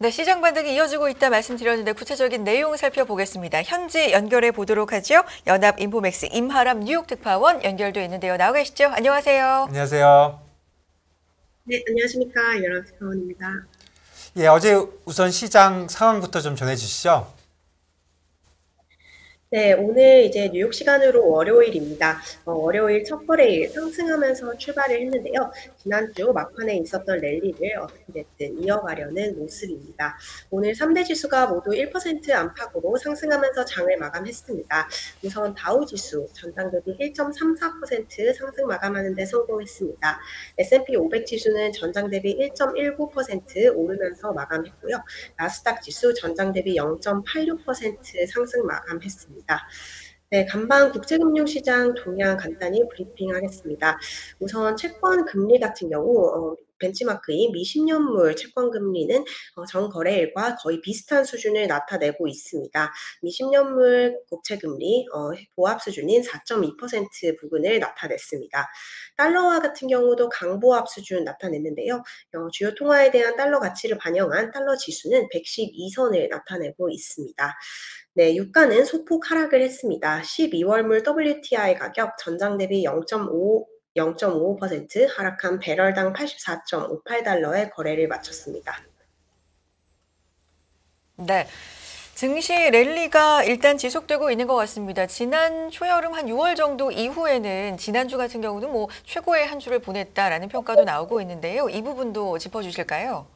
네, 시장 반등이 이어지고 있다 말씀드렸는데 구체적인 내용 살펴보겠습니다. 현지 연결해 보도록 하죠. 연합인포맥스 임하람 뉴욕 특파원 연결돼 있는데요. 나와 계시죠? 안녕하세요. 안녕하세요. 네, 안녕하십니까. 연합사원입니다. 예, 어제 우선 시장 상황부터 좀 전해주시죠. 네, 오늘 이제 뉴욕 시간으로 월요일입니다. 월요일 첫 거래일 상승하면서 출발을 했는데요. 지난주 막판에 있었던 랠리를 어떻게 됐든 이어가려는 모습입니다. 오늘 3대 지수가 모두 1% 안팎으로 상승하면서 장을 마감했습니다. 우선 다우 지수 전장 대비 1.34% 상승 마감하는 데 성공했습니다. S&P 500 지수는 전장 대비 1.19% 오르면서 마감했고요. 나스닥 지수 전장 대비 0.86% 상승 마감했습니다. 네, 간밤 국제금융시장 동향 간단히 브리핑하겠습니다. 우선 채권 금리 같은 경우 벤치마크인 미 10년물 채권 금리는 전 거래일과 거의 비슷한 수준을 나타내고 있습니다. 미 10년물 국채 금리 보합 수준인 4.2% 부근을 나타냈습니다. 달러화 같은 경우도 강보합 수준 나타냈는데요. 주요 통화에 대한 달러 가치를 반영한 달러 지수는 112선을 나타내고 있습니다. 네, 유가는 소폭 하락을 했습니다. 12월물 WTI 가격 전장 대비 0.5% 하락한 배럴당 84.58달러에 거래를 마쳤습니다. 네. 증시 랠리가 일단 지속되고 있는 것 같습니다. 지난 초여름 한 6월 정도 이후에는 지난주 같은 경우도 뭐 최고의 한 주를 보냈다라는 평가도 나오고 있는데요. 이 부분도 짚어주실까요?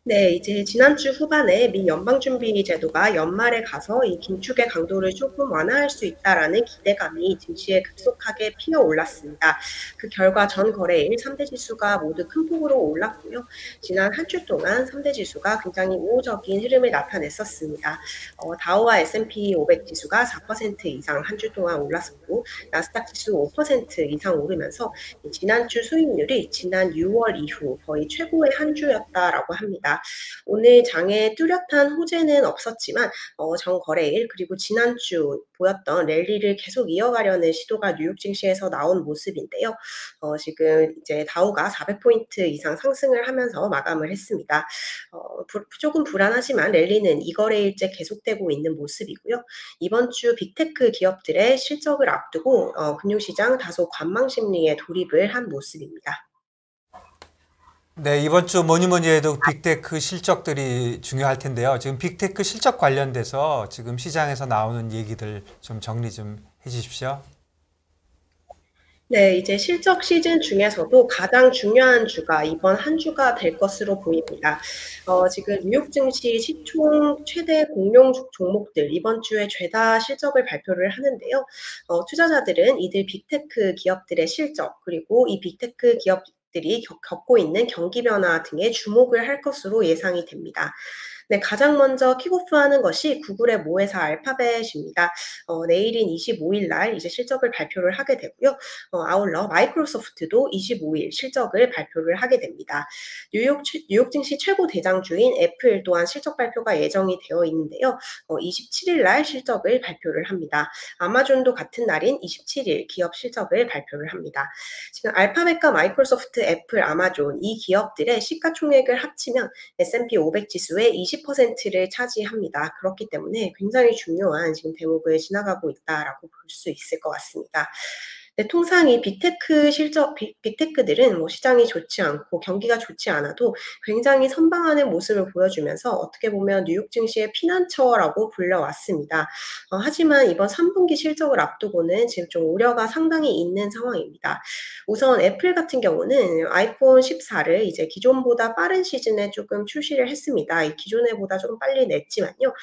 네, 이제 지난주 후반에 미 연방준비제도가 연말에 가서 이 긴축의 강도를 조금 완화할 수 있다라는 기대감이 증시에 급속하게 피어올랐습니다. 그 결과 전 거래일 3대 지수가 모두 큰 폭으로 올랐고요. 지난 한 주 동안 3대 지수가 굉장히 우호적인 흐름을 나타냈었습니다. 다우와 S&P 500 지수가 4% 이상 한 주 동안 올랐었고 나스닥 지수 5% 이상 오르면서 지난주 수익률이 지난 6월 이후 거의 최고의 한 주였다라고 합니다. 오늘 장에 뚜렷한 호재는 없었지만 전 거래일 그리고 지난주 보였던 랠리를 계속 이어가려는 시도가 뉴욕 증시에서 나온 모습인데요. 지금 이제 다우가 400포인트 이상 상승을 하면서 마감을 했습니다. 조금 불안하지만 랠리는 이 거래일째 계속되고 있는 모습이고요. 이번 주 빅테크 기업들의 실적을 앞두고 금융시장 다소 관망 심리에 돌입을 한 모습입니다. 네, 이번 주 뭐니 뭐니 해도 빅테크 실적들이 중요할 텐데요. 지금 빅테크 실적 관련돼서 지금 시장에서 나오는 얘기들 좀 정리 좀 해주십시오. 네, 이제 실적 시즌 중에서도 가장 중요한 주가 이번 한 주가 될 것으로 보입니다. 지금 뉴욕 증시 시총 최대 공룡 종목들 이번 주에 죄다 실적을 발표를 하는데요. 투자자들은 이들 빅테크 기업들의 실적 그리고 이 빅테크 기업들이 겪고 있는 경기 변화 등에 주목을 할 것으로 예상이 됩니다. 네, 가장 먼저 킥오프하는 것이 구글의 모회사 알파벳입니다. 내일인 25일 날 이제 실적을 발표를 하게 되고요. 아울러 마이크로소프트도 25일 실적을 발표를 하게 됩니다. 뉴욕 증시 최고 대장주인 애플 또한 실적 발표가 예정이 되어 있는데요. 27일 날 실적을 발표를 합니다. 아마존도 같은 날인 27일 기업 실적을 발표를 합니다. 지금 알파벳과 마이크로소프트, 애플, 아마존 이 기업들의 시가총액을 합치면 S&P 500 지수의 20%를 차지합니다. 그렇기 때문에 굉장히 중요한 지금 대목을 지나가고 있다라고 볼 수 있을 것 같습니다. 네, 통상 이 빅테크들은 뭐 시장이 좋지 않고 경기가 좋지 않아도 굉장히 선방하는 모습을 보여주면서 어떻게 보면 뉴욕 증시의 피난처라고 불려왔습니다. 하지만 이번 3분기 실적을 앞두고는 지금 좀 우려가 상당히 있는 상황입니다. 우선 애플 같은 경우는 아이폰 14를 이제 기존보다 빠른 시즌에 조금 출시를 했습니다. 이 기존에보다 조금 빨리 냈지만요.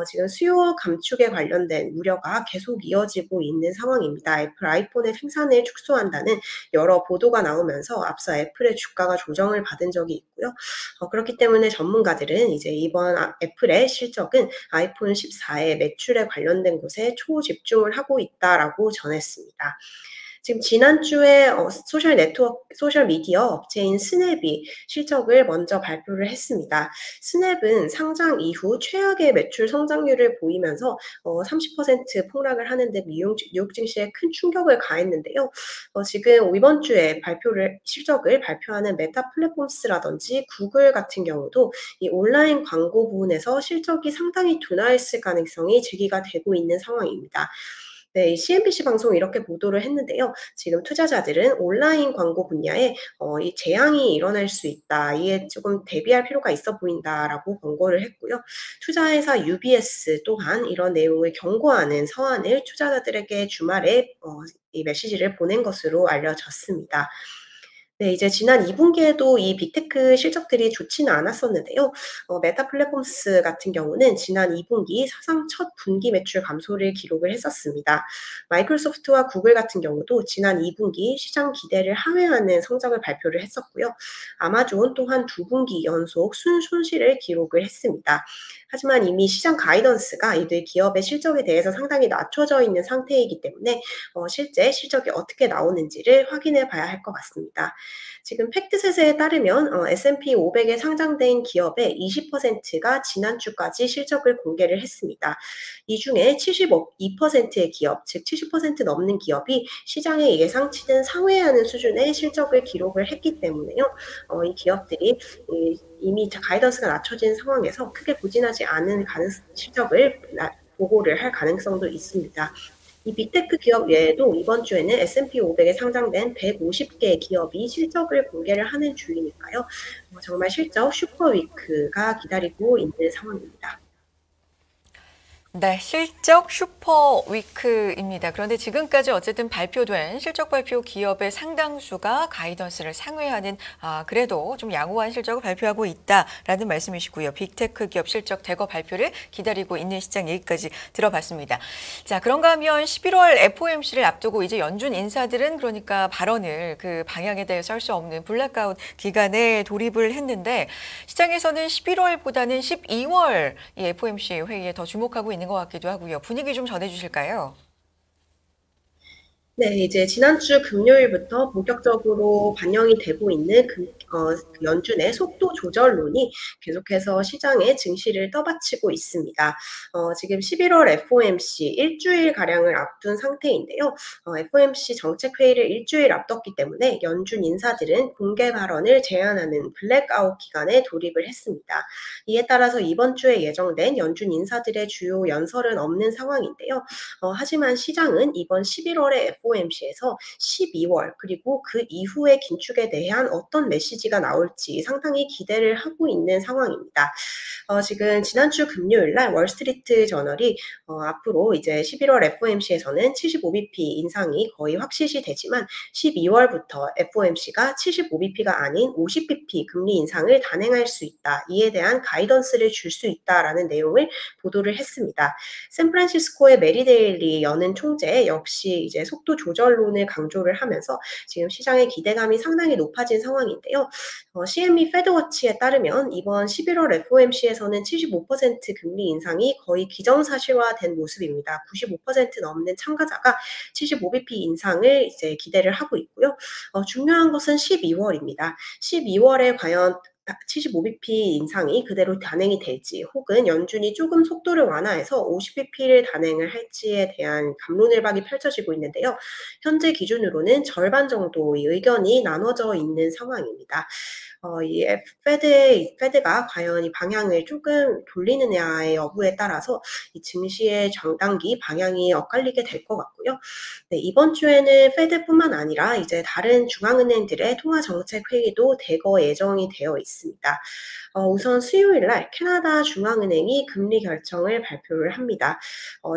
지금 수요 감축에 관련된 우려가 계속 이어지고 있는 상황입니다. 애플 아이폰의 생산을 축소한다는 여러 보도가 나오면서 앞서 애플의 주가가 조정을 받은 적이 있고요. 그렇기 때문에 전문가들은 이제 이번 애플의 실적은 아이폰 14의 매출에 관련된 곳에 초집중을 하고 있다라고 전했습니다. 지금 지난주에 소셜 네트워크, 소셜 미디어 업체인 스냅이 실적을 먼저 발표를 했습니다. 스냅은 상장 이후 최악의 매출 성장률을 보이면서 30% 폭락을 하는데 뉴욕 증시에 큰 충격을 가했는데요. 지금 이번 주에 실적을 발표하는 메타 플랫폼스라든지 구글 같은 경우도 이 온라인 광고 부분에서 실적이 상당히 둔화했을 가능성이 제기가 되고 있는 상황입니다. 네, 이 CNBC 방송 이렇게 보도를 했는데요. 지금 투자자들은 온라인 광고 분야에 이 재앙이 일어날 수 있다. 이에 조금 대비할 필요가 있어 보인다라고 권고를 했고요. 투자회사 UBS 또한 이런 내용을 경고하는 서한을 투자자들에게 주말에 이 메시지를 보낸 것으로 알려졌습니다. 네, 이제 지난 2분기에도 이 빅테크 실적들이 좋지는 않았었는데요. 메타 플랫폼스 같은 경우는 지난 2분기 사상 첫 분기 매출 감소를 기록을 했었습니다. 마이크로소프트와 구글 같은 경우도 지난 2분기 시장 기대를 하회하는 성적을 발표를 했었고요. 아마존 또한 2분기 연속 순손실을 기록을 했습니다. 하지만 이미 시장 가이던스가 이들 기업의 실적에 대해서 상당히 낮춰져 있는 상태이기 때문에 실제 실적이 어떻게 나오는지를 확인해 봐야 할 것 같습니다. 지금 팩트셋에 따르면 S&P 500에 상장된 기업의 20%가 지난주까지 실적을 공개를 했습니다. 이 중에 72%의 기업, 즉 70% 넘는 기업이 시장의 예상치는 상회하는 수준의 실적을 기록을 했기 때문에요. 이 기업들이 이미 가이던스가 낮춰진 상황에서 크게 부진하지 않은 실적을 보고를 할 가능성도 있습니다. 이 빅테크 기업 외에도 이번 주에는 S&P 500에 상장된 150개 기업이 실적을 공개를 하는 주이니까요. 정말 실적 슈퍼위크가 기다리고 있는 상황입니다. 네, 실적 슈퍼 위크입니다. 그런데 지금까지 어쨌든 발표된 실적 발표 기업의 상당수가 가이던스를 상회하는 그래도 좀 양호한 실적을 발표하고 있다라는 말씀이시고요. 빅테크 기업 실적 대거 발표를 기다리고 있는 시장 얘기까지 들어봤습니다. 자, 그런가 하면 11월 FOMC를 앞두고 이제 연준 인사들은 그러니까 발언을 그 방향에 대해서 할 수 없는 블랙아웃 기간에 돌입을 했는데 시장에서는 11월보다는 12월 이 FOMC 회의에 더 주목하고 있는 것 같기도 하고요. 분위기 좀 전해주실까요? 네, 이제 지난주 금요일부터 본격적으로 반영이 되고 있는 연준의 속도 조절론이 계속해서 시장의 증시를 떠받치고 있습니다. 지금 11월 FOMC 일주일가량을 앞둔 상태인데요. FOMC 정책회의를 일주일 앞뒀기 때문에 연준 인사들은 공개 발언을 제한하는 블랙아웃 기간에 돌입을 했습니다. 이에 따라서 이번 주에 예정된 연준 인사들의 주요 연설은 없는 상황인데요. 하지만 시장은 이번 11월의 FOMC에서 12월 그리고 그 이후의 긴축에 대한 어떤 메시지가 나올지 상당히 기대를 하고 있는 상황입니다. 지금 지난주 금요일 날 월스트리트 저널이 앞으로 이제 11월 FOMC에서는 75bp 인상이 거의 확실시 되지만 12월부터 FOMC가 75bp가 아닌 50bp 금리 인상을 단행할 수 있다. 이에 대한 가이던스를 줄 수 있다라는 내용을 보도를 했습니다. 샌프란시스코의 메리데일리 연은 총재 역시 이제 속도 조절론을 강조를 하면서 지금 시장의 기대감이 상당히 높아진 상황인데요. CME 페드워치에 따르면 이번 11월 FOMC에서는 75% 금리 인상이 거의 기정사실화된 모습입니다. 95% 넘는 참가자가 75bp 인상을 이제 기대를 하고 있고요. 중요한 것은 12월입니다. 12월에 과연 75bp 인상이 그대로 단행이 될지 혹은 연준이 조금 속도를 완화해서 50bp를 단행을 할지에 대한 갑론을박이 펼쳐지고 있는데요. 현재 기준으로는 절반 정도의 의견이 나눠져 있는 상황입니다. 이 페드가 과연 이 방향을 조금 돌리느냐의 여부에 따라서 이 증시의 장단기 방향이 엇갈리게 될 것 같고요. 네, 이번 주에는 페드뿐만 아니라 이제 다른 중앙은행들의 통화정책회의도 대거 예정이 되어 있습니다. 우선 수요일 날 캐나다 중앙은행이 금리 결정을 발표를 합니다.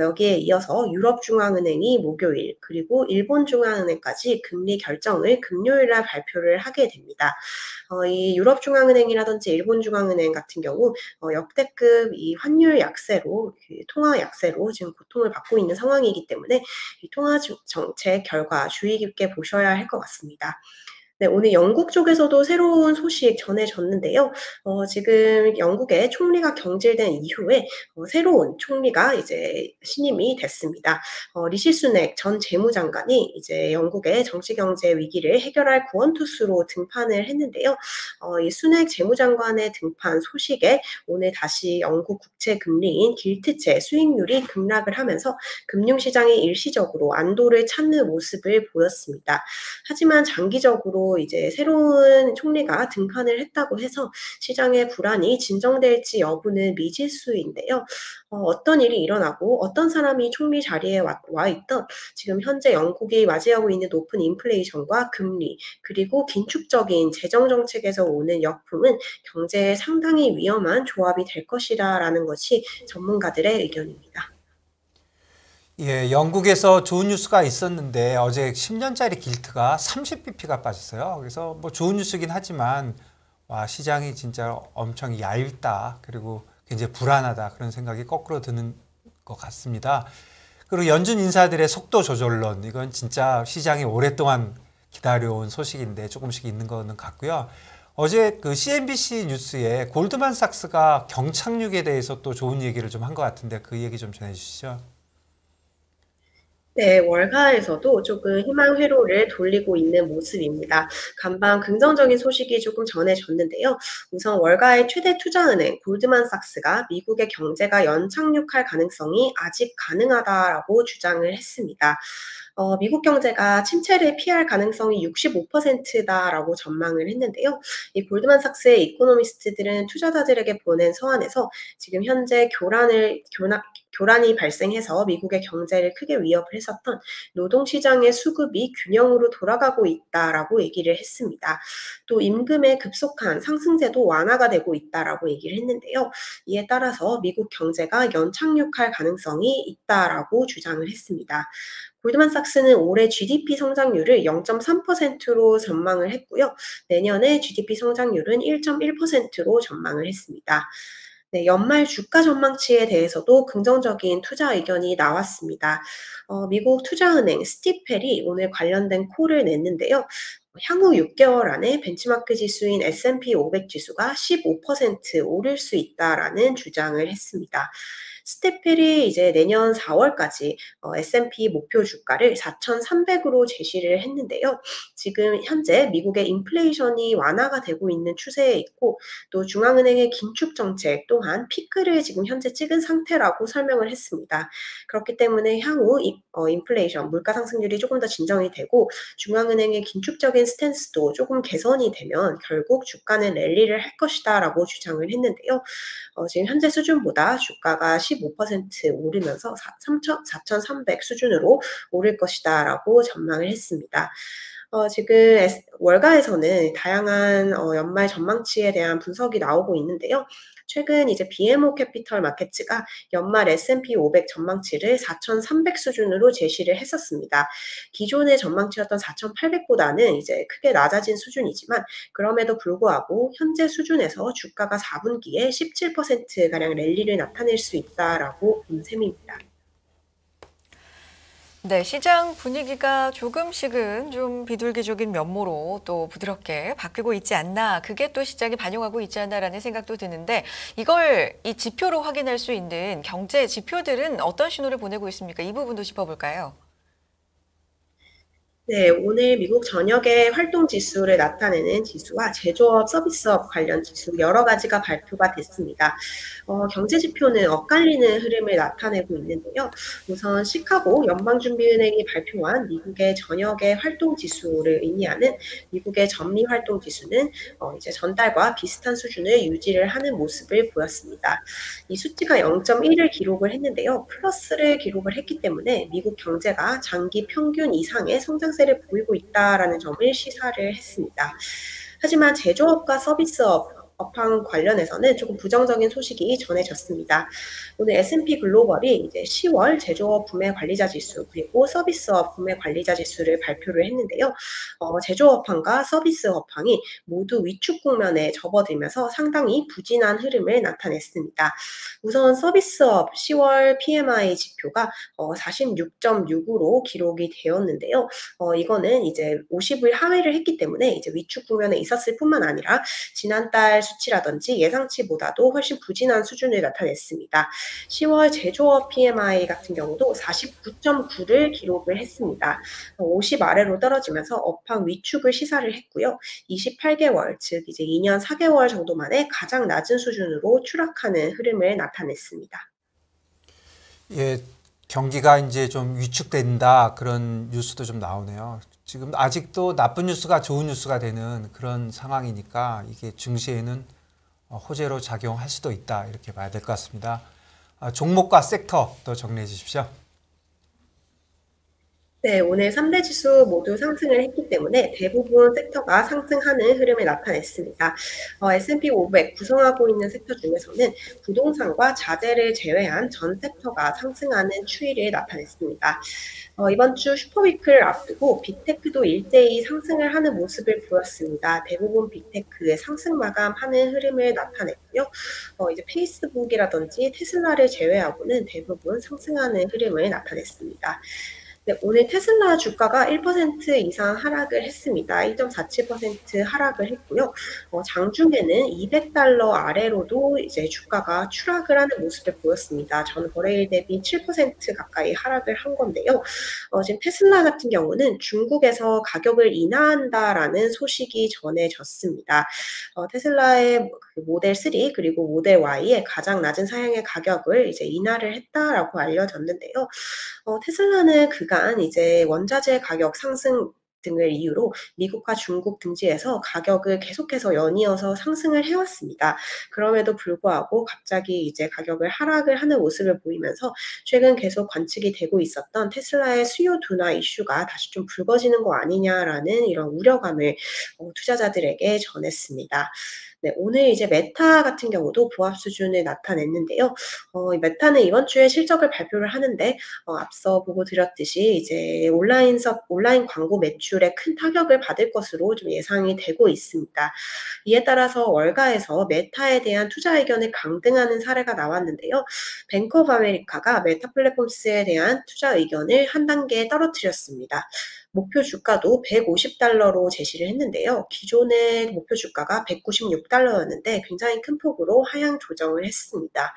여기에 이어서 유럽 중앙은행이 목요일 그리고 일본 중앙은행까지 금리 결정을 금요일 날 발표를 하게 됩니다. 이 유럽 중앙은행이라든지 일본 중앙은행 같은 경우 역대급 이 환율 약세로 통화 약세로 지금 고통을 받고 있는 상황이기 때문에 이 통화 정책 결과 주의 깊게 보셔야 할 것 같습니다. 네, 오늘 영국 쪽에서도 새로운 소식 전해졌는데요. 지금 영국의 총리가 경질된 이후에 새로운 총리가 이제 신임이 됐습니다. 리시 수넥 전 재무장관이 이제 영국의 정치 경제 위기를 해결할 구원투수로 등판을 했는데요. 이 수넥 재무장관의 등판 소식에 오늘 다시 영국 국채 금리인 길트채 수익률이 급락을 하면서 금융시장이 일시적으로 안도를 찾는 모습을 보였습니다. 하지만 장기적으로 이제 새로운 총리가 등판을 했다고 해서 시장의 불안이 진정될지 여부는 미지수인데요. 어떤 일이 일어나고 어떤 사람이 총리 자리에 와 있던 지금 현재 영국이 맞이하고 있는 높은 인플레이션과 금리 그리고 긴축적인 재정 정책에서 오는 역풍은 경제에 상당히 위험한 조합이 될 것이라는 것이 전문가들의 의견입니다. 예, 영국에서 좋은 뉴스가 있었는데 어제 10년짜리 길트가 30bp가 빠졌어요. 그래서 뭐 좋은 뉴스긴 하지만 와, 시장이 진짜 엄청 얇다. 그리고 굉장히 불안하다. 그런 생각이 거꾸로 드는 것 같습니다. 그리고 연준 인사들의 속도 조절론. 이건 진짜 시장이 오랫동안 기다려온 소식인데 조금씩 있는 거는 같고요. 어제 그 CNBC 뉴스에 골드만삭스가 경착륙에 대해서 또 좋은 얘기를 좀 한 것 같은데 그 얘기 좀 전해 주시죠. 네, 월가에서도 조금 희망 회로를 돌리고 있는 모습입니다. 간밤 긍정적인 소식이 조금 전해졌는데요. 우선 월가의 최대 투자은행 골드만삭스가 미국의 경제가 연착륙할 가능성이 아직 가능하다라고 주장을 했습니다. 미국 경제가 침체를 피할 가능성이 65%다라고 전망을 했는데요. 이 골드만삭스의 이코노미스트들은 투자자들에게 보낸 서한에서 지금 현재 교란이 발생해서 미국의 경제를 크게 위협을 했었던 노동시장의 수급이 균형으로 돌아가고 있다라고 얘기를 했습니다. 또 임금의 급속한 상승세도 완화가 되고 있다라고 얘기를 했는데요. 이에 따라서 미국 경제가 연착륙할 가능성이 있다라고 주장을 했습니다. 골드만삭스는 올해 GDP 성장률을 0.3%로 전망을 했고요. 내년에 GDP 성장률은 1.1%로 전망을 했습니다. 네, 연말 주가 전망치에 대해서도 긍정적인 투자 의견이 나왔습니다. 미국 투자은행 스티펠이 오늘 관련된 콜을 냈는데요. 향후 6개월 안에 벤치마크 지수인 S&P 500 지수가 15% 오를 수 있다라는 주장을 했습니다. 스테펠이 이제 내년 4월까지 S&P 목표 주가를 4,300으로 제시를 했는데요. 지금 현재 미국의 인플레이션이 완화가 되고 있는 추세에 있고 또 중앙은행의 긴축 정책 또한 피크를 지금 현재 찍은 상태라고 설명을 했습니다. 그렇기 때문에 향후 인플레이션, 물가 상승률이 조금 더 진정이 되고 중앙은행의 긴축적인 스탠스도 조금 개선이 되면 결국 주가는 랠리를 할 것이다라고 주장을 했는데요. 지금 현재 수준보다 주가가 15% 오르면서 4,300 수준으로 오를 것이다라고 전망을 했습니다. 지금 월가에서는 다양한 연말 전망치에 대한 분석이 나오고 있는데요. 최근 이제 BMO 캐피털 마켓츠가 연말 S&P 500 전망치를 4,300 수준으로 제시를 했었습니다. 기존의 전망치였던 4,800보다는 이제 크게 낮아진 수준이지만 그럼에도 불구하고 현재 수준에서 주가가 4분기에 17%가량 랠리를 나타낼 수 있다라고 본 셈입니다. 네, 시장 분위기가 조금씩은 좀 비둘기적인 면모로 또 부드럽게 바뀌고 있지 않나, 그게 또 시장이 반영하고 있지 않나라는 생각도 드는데, 이걸 이 지표로 확인할 수 있는 경제 지표들은 어떤 신호를 보내고 있습니까? 이 부분도 짚어볼까요? 네, 오늘 미국 전역의 활동 지수를 나타내는 지수와 제조업, 서비스업 관련 지수 여러 가지가 발표가 됐습니다. 경제 지표는 엇갈리는 흐름을 나타내고 있는데요. 우선 시카고 연방준비은행이 발표한 미국의 전역의 활동 지수를 의미하는 미국의 전미 활동 지수는 이제 전달과 비슷한 수준을 유지를 하는 모습을 보였습니다. 이 수치가 0.1을 기록을 했는데요. 플러스를 기록을 했기 때문에 미국 경제가 장기 평균 이상의 성장세를 보이고 있다라는 점을 시사를 했습니다. 하지만 제조업과 서비스업 업황 관련해서는 조금 부정적인 소식이 전해졌습니다. 오늘 S&P 글로벌이 이제 10월 제조업 구매 관리자 지수 그리고 서비스업 구매 관리자 지수를 발표를 했는데요. 제조업황과 서비스 업황이 모두 위축 국면에 접어들면서 상당히 부진한 흐름을 나타냈습니다. 우선 서비스업 10월 PMI 지표가 46.6으로 기록이 되었는데요. 이거는 이제 50을 하회를 했기 때문에 이제 위축 국면에 있었을 뿐만 아니라 지난달 수치라든지 예상치보다도 훨씬 부진한 수준을 나타냈습니다. 10월 제조업 PMI 같은 경우도 49.9를 기록을 했습니다. 50 아래로 떨어지면서 업황 위축을 시사를 했고요. 28개월, 즉 이제 2년 4개월 정도 만에 가장 낮은 수준으로 추락하는 흐름을 나타냈습니다. 예, 경기가 이제 좀 위축된다 그런 뉴스도 좀 나오네요. 지금 아직도 나쁜 뉴스가 좋은 뉴스가 되는 그런 상황이니까 이게 증시에는 호재로 작용할 수도 있다 이렇게 봐야 될 것 같습니다. 종목과 섹터 더 정리해 주십시오. 네, 오늘 3대 지수 모두 상승을 했기 때문에 대부분 섹터가 상승하는 흐름을 나타냈습니다. S&P 500 구성하고 있는 섹터 중에서는 부동산과 자재를 제외한 전 섹터가 상승하는 추이를 나타냈습니다. 이번 주 슈퍼위크를 앞두고 빅테크도 일제히 상승을 하는 모습을 보였습니다. 대부분 빅테크의 상승 마감하는 흐름을 나타냈고요. 이제 페이스북이라든지 테슬라를 제외하고는 대부분 상승하는 흐름을 나타냈습니다. 네, 오늘 테슬라 주가가 1% 이상 하락을 했습니다. 1.47% 하락을 했고요. 장중에는 $200 아래로도 이제 주가가 추락을 하는 모습을 보였습니다. 전 거래일 대비 7% 가까이 하락을 한 건데요. 지금 테슬라 같은 경우는 중국에서 가격을 인하한다라는 소식이 전해졌습니다. 테슬라의 그 모델 3 그리고 모델 Y의 가장 낮은 사양의 가격을 이제 인하를 했다라고 알려졌는데요. 테슬라는 그간 이제 원자재 가격 상승 등을 이유로 미국과 중국 등지에서 가격을 계속해서 연이어서 상승을 해왔습니다. 그럼에도 불구하고 갑자기 이제 가격을 하락을 하는 모습을 보이면서 최근 계속 관측이 되고 있었던 테슬라의 수요 둔화 이슈가 다시 좀 불거지는 거 아니냐라는 이런 우려감을 투자자들에게 전했습니다. 네, 오늘 이제 메타 같은 경우도 보합 수준을 나타냈는데요. 이 메타는 이번 주에 실적을 발표를 하는데 앞서 보고 드렸듯이 이제 온라인 광고 매출에 큰 타격을 받을 것으로 좀 예상이 되고 있습니다. 이에 따라서 월가에서 메타에 대한 투자 의견을 강등하는 사례가 나왔는데요. 뱅크 오브 아메리카가 메타 플랫폼스에 대한 투자 의견을 한 단계 떨어뜨렸습니다. 목표 주가도 $150로 제시를 했는데요. 기존의 목표 주가가 $196였는데 굉장히 큰 폭으로 하향 조정을 했습니다.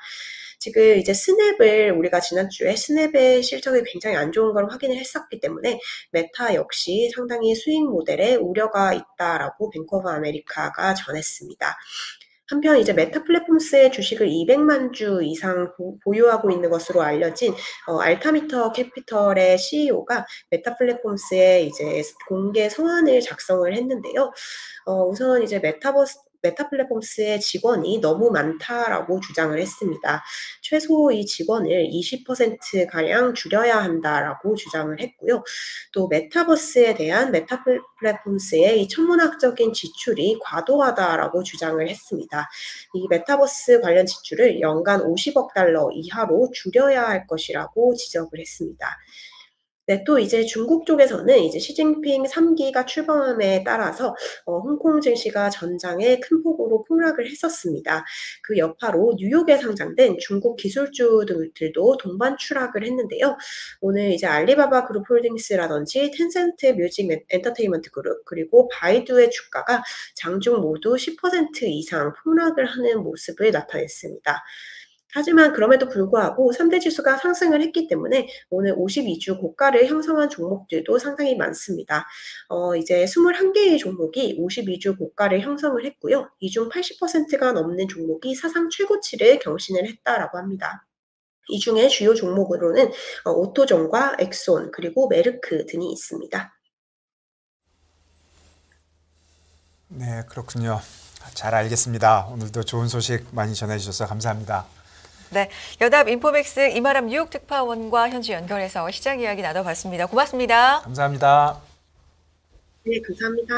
지금 이제 스냅을 우리가 지난주에 스냅의 실적이 굉장히 안 좋은 걸 확인을 했었기 때문에 메타 역시 상당히 수익 모델에 우려가 있다라고 뱅크 오브 아메리카가 전했습니다. 한편 이제 메타 플랫폼스의 주식을 200만 주 이상 보유하고 있는 것으로 알려진 알타미터 캐피털의 CEO가 메타 플랫폼스에 이제 공개 서한을 작성을 했는데요. 우선 이제 메타 플랫폼스의 직원이 너무 많다라고 주장을 했습니다. 최소 이 직원을 20%가량 줄여야 한다라고 주장을 했고요. 또 메타버스에 대한 메타 플랫폼스의 이 천문학적인 지출이 과도하다라고 주장을 했습니다. 이 메타버스 관련 지출을 연간 $50억 이하로 줄여야 할 것이라고 지적을 했습니다. 네, 또 이제 중국 쪽에서는 이제 시진핑 3기가 출범함에 따라서 홍콩 증시가 전장에 큰 폭으로 폭락을 했었습니다. 그 여파로 뉴욕에 상장된 중국 기술주들도 동반 추락을 했는데요. 오늘 이제 알리바바 그룹 홀딩스라든지 텐센트 뮤직 엔터테인먼트 그룹 그리고 바이두의 주가가 장중 모두 10% 이상 폭락을 하는 모습을 나타냈습니다. 하지만 그럼에도 불구하고 3대 지수가 상승을 했기 때문에 오늘 52주 고가를 형성한 종목들도 상당히 많습니다. 이제 21개의 종목이 52주 고가를 형성을 했고요. 이 중 80%가 넘는 종목이 사상 최고치를 경신을 했다라고 합니다. 이 중에 주요 종목으로는 오토존과 엑손 그리고 메르크 등이 있습니다. 네, 그렇군요. 잘 알겠습니다. 오늘도 좋은 소식 많이 전해주셔서 감사합니다. 네, 여답 인포맥스 이마람 뉴욕 특파원과 현지 연결해서 시장 이야기 나눠봤습니다. 고맙습니다. 감사합니다. 네, 감사합니다.